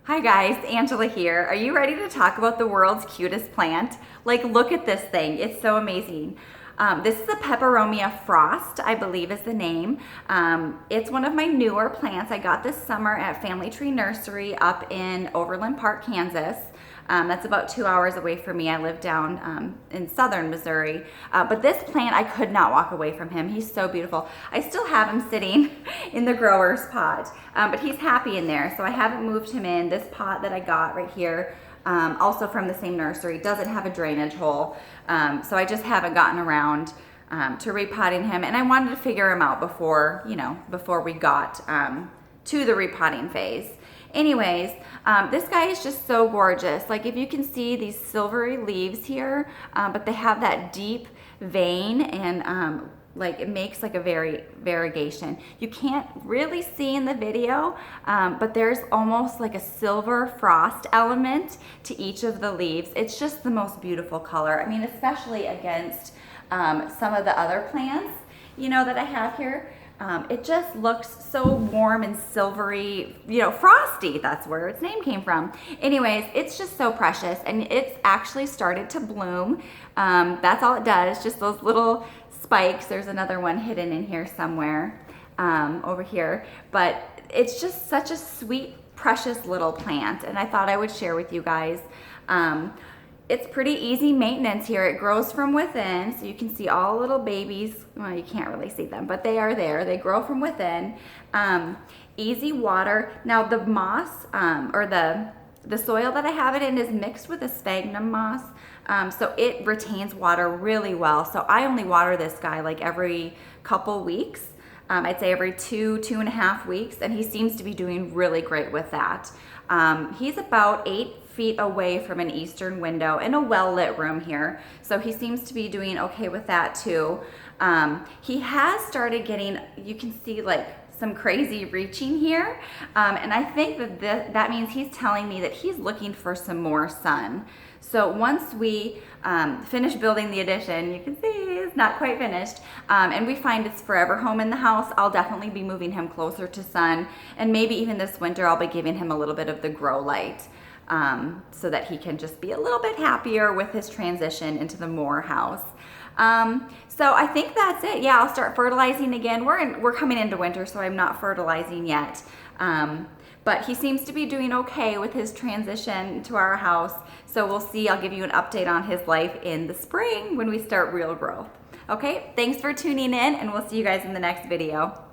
Hi guys, Angela here. Are you ready to talk about the world's cutest plant? Like, look at this thing. It's so amazing. This is a Peperomia frost, I believe is the name. It's one of my newer plants I got this summer at Family Tree Nursery up in Overland Park, Kansas. That's about 2 hours away from me. I live down in southern Missouri. But this plant, I could not walk away from him. He's so beautiful. I still have him sitting in the grower's pot, but he's happy in there. So I haven't moved him in. This pot that I got right here, also from the same nursery, doesn't have a drainage hole. So I just haven't gotten around to repotting him. And I wanted to figure him out before we got to the repotting phase. Anyways, this guy is just so gorgeous. Like, if you can see these silvery leaves here, but they have that deep vein and like it makes like a variegation. You can't really see in the video, but there's almost like a silver frost element to each of the leaves. It's just the most beautiful color. I mean, especially against some of the other plants, that I have here. It just looks so warm and silvery, frosty. That's where its name came from. Anyways, it's just so precious, and it's actually started to bloom. That's all it does, just those little spikes. There's another one hidden in here somewhere over here, but it's just such a sweet, precious little plant, and I thought I would share with you guys. It's pretty easy maintenance here. It grows from within, so you can see all little babies. Well, you can't really see them, but they are there. They grow from within. Easy water. Now the moss, or the soil that I have it in is mixed with a sphagnum moss, so it retains water really well. So I only water this guy like every couple weeks. I'd say every 2.5 weeks, and he seems to be doing really great with that. He's about 8 feet away from an eastern window in a well-lit room here, so he seems to be doing okay with that too. He has started getting, you can see like some crazy reaching here, and I think that means he's telling me that he's looking for some more sun. So once we finish building the addition, you can see it's not quite finished, and we find its forever home in the house, I'll definitely be moving him closer to sun, and maybe even this winter I'll be giving him a little bit of the grow light, so that he can just be a little bit happier with his transition into the Moore house. So I think that's it. Yeah, I'll start fertilizing again. We're coming into winter, so I'm not fertilizing yet. But he seems to be doing okay with his transition to our house. So we'll see. I'll give you an update on his life in the spring when we start real growth. Okay, thanks for tuning in, and we'll see you guys in the next video.